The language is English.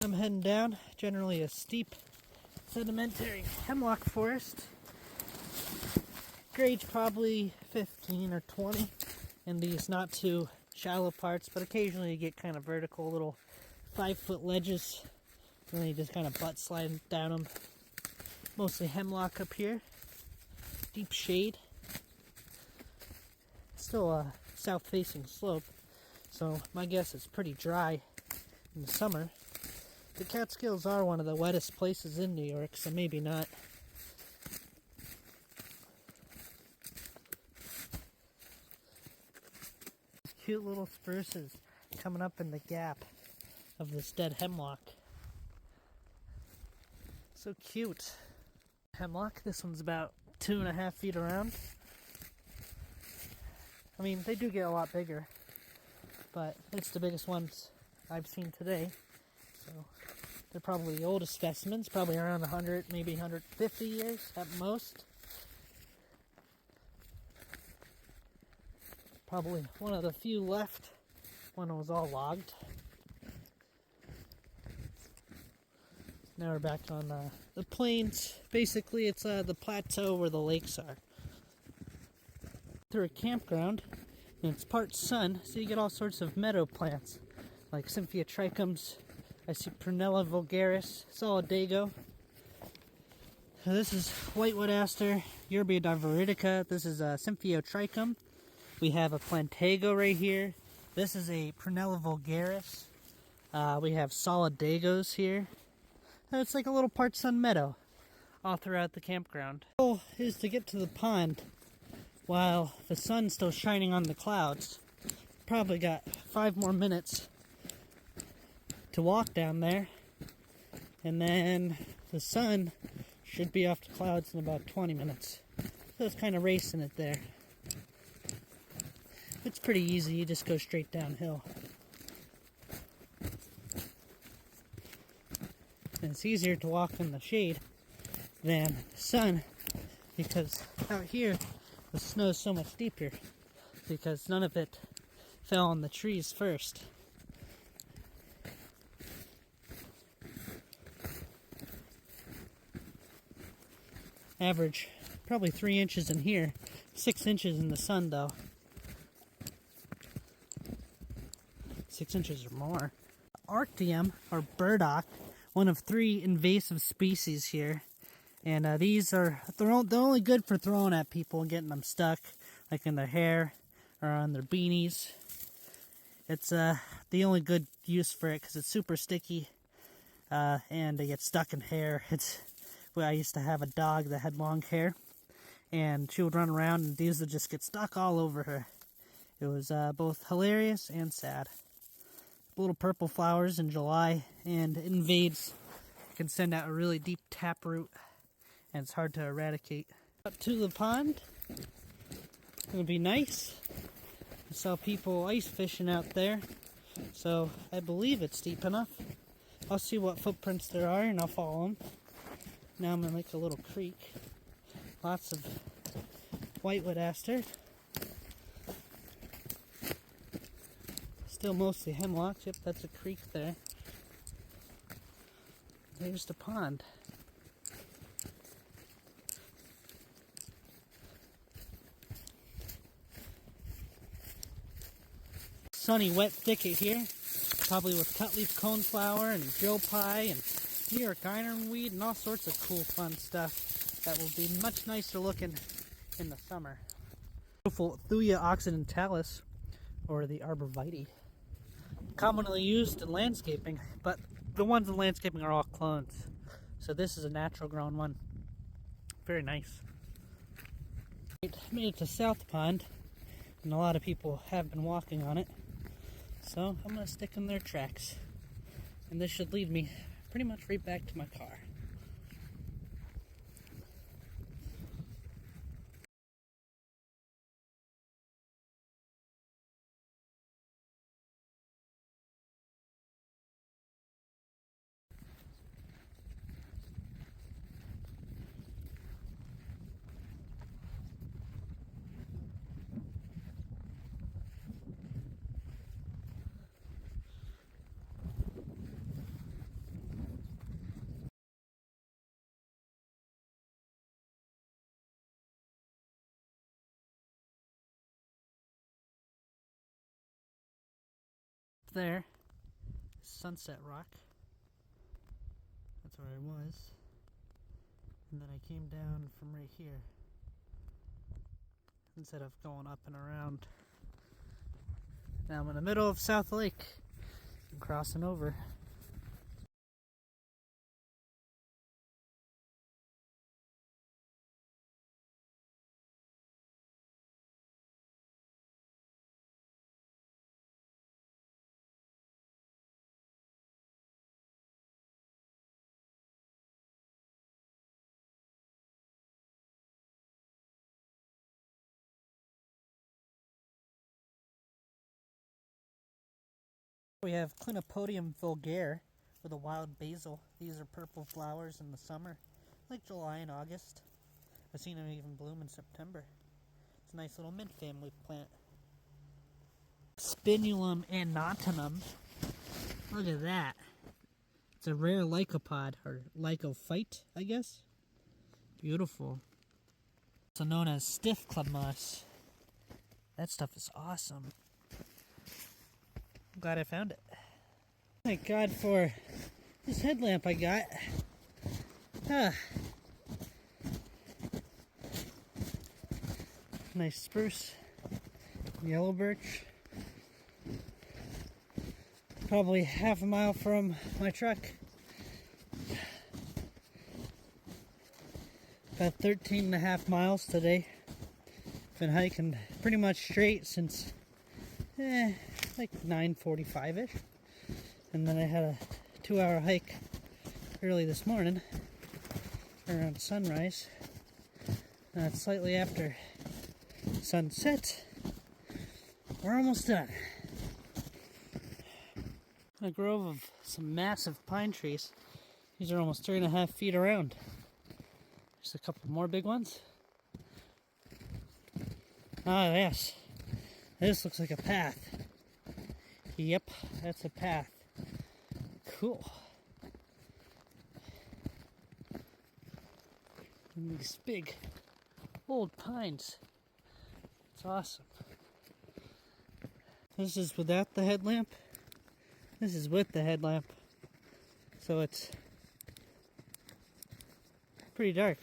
I'm heading down, generally a steep sedimentary hemlock forest. Grades probably 15 or 20 in these not too shallow parts, but occasionally you get kind of vertical little 5-foot ledges, and then you just kind of butt slide down them. Mostly hemlock up here, deep shade. Still a south-facing slope, so my guess it's pretty dry in the summer. The Catskills are one of the wettest places in New York, so maybe not. Cute little spruces coming up in the gap of this dead hemlock. So cute. Hemlock, this one's about 2.5 feet around. I mean, they do get a lot bigger, but it's the biggest ones I've seen today. So they're probably the oldest specimens, probably around 100, maybe 150 years at most. Probably one of the few left when it was all logged. Now we're back on the plains. Basically, it's the plateau where the lakes are. Through a campground, and it's part sun, so you get all sorts of meadow plants, like Cynthia trichums. I see Prunella vulgaris, solidago. So this is whitewood aster, Yerbia diviridica. This is a Cynthia trichum. We have a plantago right here. This is a Prunella vulgaris. We have solidagos here. And it's like a little part sun meadow all throughout the campground. The goal is to get to the pond while the sun's still shining on the clouds. Probably got 5 more minutes to walk down there, and then the sun should be off the clouds in about 20 minutes. So it's kind of racing it there. It's pretty easy, you just go straight downhill. And it's easier to walk in the shade than the sun, because out here the snow is so much deeper, because none of it fell on the trees first. Average probably 3 inches in here, 6 inches in the sun though. 6 inches or more. Arctium, or burdock, one of 3 invasive species here. And these are, they're only good for throwing at people and getting them stuck, like in their hair or on their beanies. It's the only good use for it because it's super sticky and they get stuck in hair. I used to have a dog that had long hair, and she would run around and these would just get stuck all over her. It was both hilarious and sad. Little purple flowers in July, and it invades. It can send out a really deep taproot, and it's hard to eradicate. Up to the pond. It's gonna be nice. I saw people ice fishing out there, so I believe it's deep enough. I'll see what footprints there are and I'll follow them. Now I'm in like a little creek. Lots of whitewood aster. Still mostly hemlock. Yep, that's a creek there. There's the pond. Sunny, wet thicket here. Probably with cutleaf coneflower and Joe pie and New York ironweed and all sorts of cool fun stuff that will be much nicer looking in the summer. Beautiful Thuja occidentalis, or the arborvitae. Commonly used in landscaping, but the ones in landscaping are all clones. So this is a natural grown one. Very nice. Made it to South Pond, and a lot of people have been walking on it. So I'm going to stick in their tracks. And this should lead me pretty much right back to my car. there, Sunset Rock. That's where I was. And then I came down from right here. Instead of going up and around. Now I'm in the middle of South Lake. I'm crossing over. We have Clinopodium vulgare with a wild basil. These are purple flowers in the summer, like July and August. I've seen them even bloom in September. It's a nice little mint family plant. Spinulum annotinum. Look at that. It's a rare lycopod, or lycophyte, I guess. Beautiful. Also known as stiff club moss. That stuff is awesome. I'm glad I found it. Thank God for this headlamp I got. Nice spruce, yellow birch. Probably half a mile from my truck. About 13 and a half miles today. Been hiking pretty much straight since like 9:45ish, and then I had a 2-hour hike early this morning around sunrise. It's slightly after sunset. We're almost done. A grove of some massive pine trees. These are almost 3.5 feet around. Just a couple more big ones. Ah, yes. This looks like a path. Yep, that's a path. Cool. And these big old pines. It's awesome. This is without the headlamp. This is with the headlamp. So it's pretty dark.